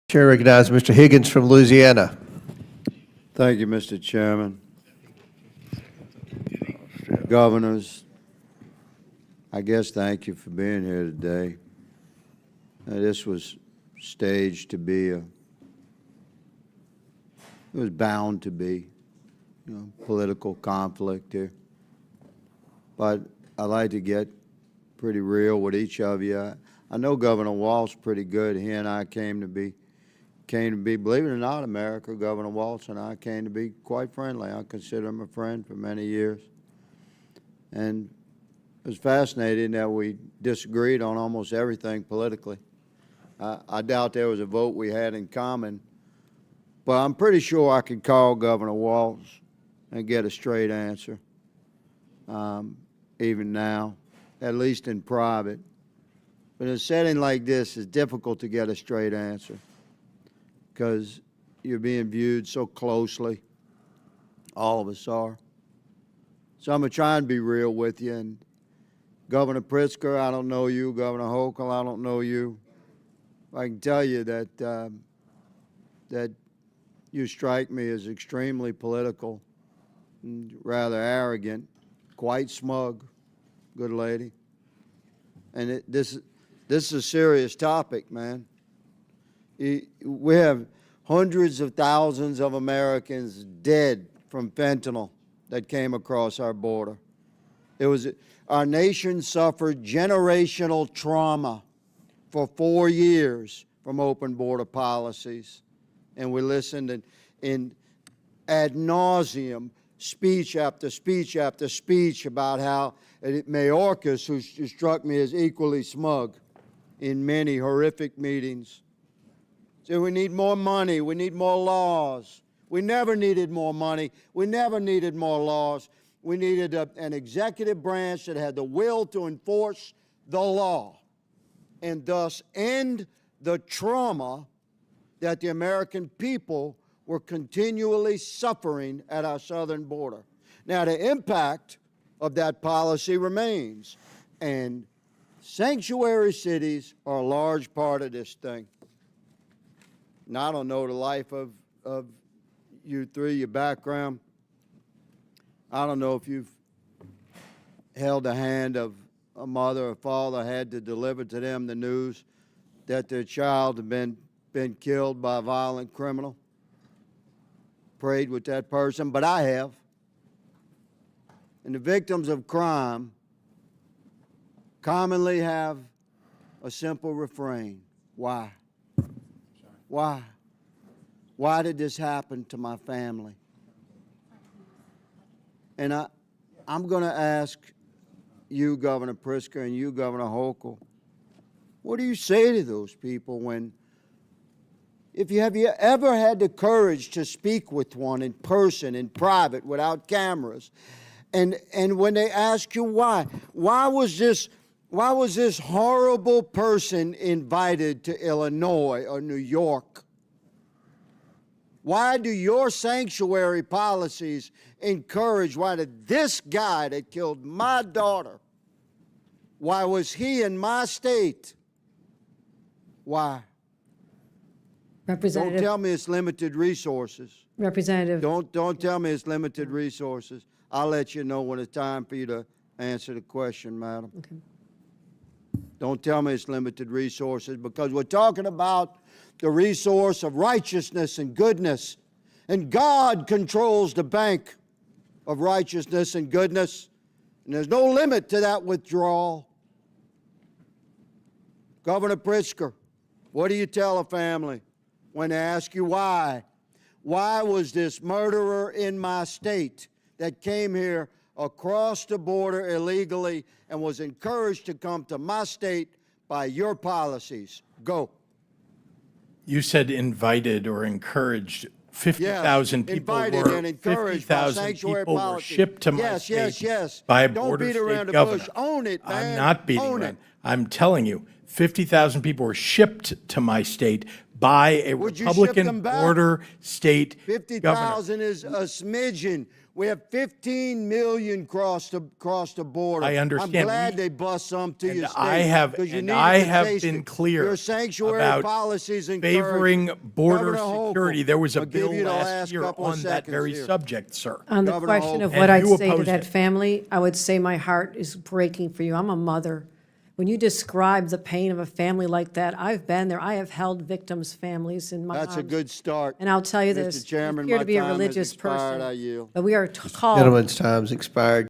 Chair recognizes Mr. Higgins from Louisiana. Thank you, Mr. Chairman. Governors, I guess thank you for being here today. This was staged to be it was bound to be, political conflict here. But I'd like to get pretty real with each of you. I know Governor Walz pretty good. He and I came to be, believe it or not, America, Governor Walz and I came to be quite friendly. I consider him a friend for many years. And it was fascinating that we disagreed on almost everything politically. I doubt there was a vote we had in common, but I'm pretty sure I could call Governor Walz and get a straight answer, even now, at least in private. But in a setting like this, it's difficult to get a straight answer because you're being viewed so closely. All of us are. So I'm going to try and be real with you. And Governor Pritzker, I don't know you. Governor Hochul, I don't know you. I can tell you that that you strike me as extremely political, and rather arrogant, quite smug, good lady. And this is a serious topic, man. We have hundreds of thousands of Americans dead from fentanyl that came across our border. Our nation suffered generational trauma for 4 years from open border policies. And we listened in ad nauseum, speech after speech after speech about how Mayorkas, who struck me as equally smug in many horrific meetings, said we need more money, we need more laws. We never needed more money. We never needed more laws. We needed an executive branch that had the will to enforce the law and thus end the trauma that the American people were continually suffering at our southern border. Now, the impact of that policy remains, and sanctuary cities are a large part of this thing. Now, I don't know the life of you three, your background. I don't know if you've held the hand of a mother or father, had to deliver to them the news that their child had been killed by a violent criminal. Prayed with that person, but I have. And the victims of crime commonly have a simple refrain: why? Why? Why did this happen to my family? And I'm going to ask you, Governor Pritzker, and you, Governor Hochul, what do you say to those people when, have you ever had the courage to speak with one in person, in private, without cameras, and when they ask you why was this horrible person invited to Illinois or New York? Why do your sanctuary policies encourage, why did this guy that killed my daughter, why was he in my state? Why? Representative. Don't tell me it's limited resources. Representative. Don't tell me it's limited resources. I'll let you know when it's time for you to answer the question, madam. Okay. Don't tell me it's limited resources, because we're talking about the resource of righteousness and goodness. And God controls the bank of righteousness and goodness. And there's no limit to that withdrawal. Governor Pritzker, what do you tell a family when they ask you why? Why was this murderer in my state that came here across the border illegally and was encouraged to come to my state by your policies? Go. You said invited or encouraged. 50,000 people invited were and encouraged by sanctuary people were policy. shipped to my state by a Don't border beat around state the governor. bush. Own it, man. I'm not beating Own around. it. I'm telling you, 50,000 people were shipped to my state by a Would you Republican ship them back? border state governor. 50,000 is a smidgen We have 15 million cross the border. I understand. I'm glad they bust some to your state. I have 'cause you and needed I to have taste been it. clear Your sanctuary about policies favoring border Governor Hochul, security. There was a I'll give bill you the last last year couple of on that seconds very here. subject, sir. On the Governor question of Hochul. what And I'd you say to opposed that it. family, I would say my heart is breaking for you. I'm a mother. When you describe the pain of a family like that, I've been there. I have held victims' families in my arms. That's a good start. And I'll tell you Mr. this, you Chairman, appear my to be a time has religious expired. person, I yield. but we are called Gentleman's time's expired.